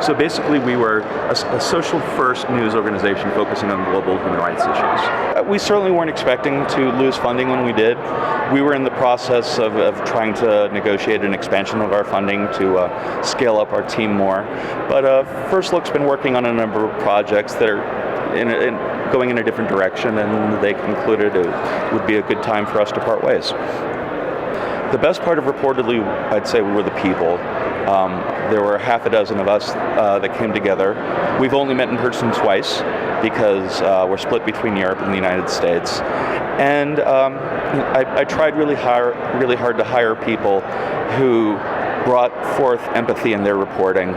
So basically, we were a social-first news organization focusing on global human rights issues. We certainly weren't expecting to lose funding when we did. We were in the process of trying to negotiate an expansion of our funding to scale up our team more. But First Look's been working on a number of projects that are going in a different direction, and they concluded it would be a good time for us to part ways. The best part of Reportedly, I'd say, were the people. There were half a dozen of us that came together. We've only met in person twice because we're split between Europe and the United States. And I tried really hard to hire people who brought forth empathy in their reporting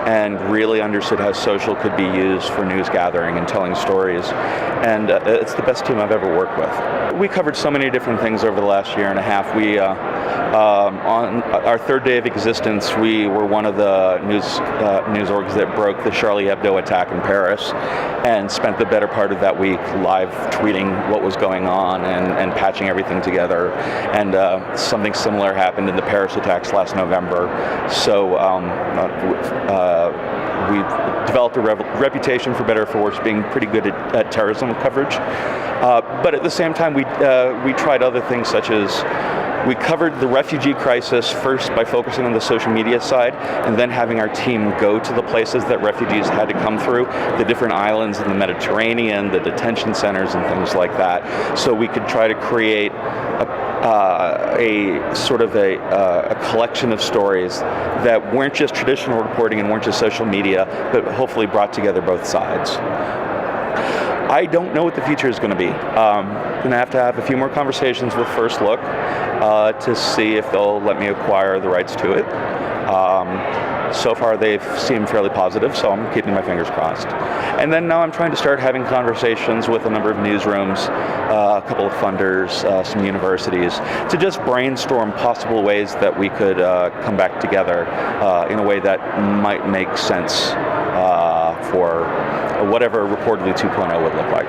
and really understood how social could be used for news gathering and telling stories. And it's the best team I've ever worked with. We covered so many different things over the last year and a half. On our third day of existence, we were one of the news orgs that broke the Charlie Hebdo attack in Paris and spent the better part of that week live tweeting what was going on and patching everything together. And something similar happened in the Paris attacks last November. So we've developed a reputation, for better or for worse, being pretty good at terrorism coverage. But at the same time, we tried other things, such as we covered the refugee crisis first by focusing on the social media side, and then having our team go to the places that refugees had to come through, the different islands in the Mediterranean, the detention centers, and things like that, so we could try to create a sort of a collection of stories that weren't just traditional reporting and weren't just social media, but hopefully brought together both sides. I don't know what the future is going to be. I'm going to have a few more conversations with First Look to see if they'll let me acquire the rights to it. So far they've seemed fairly positive, so I'm keeping my fingers crossed. And then now I'm trying to start having conversations with a number of newsrooms, a couple of funders, some universities, to just brainstorm possible ways that we could come back together in a way that might make sense for whatever Reportedly 2.0 would look like.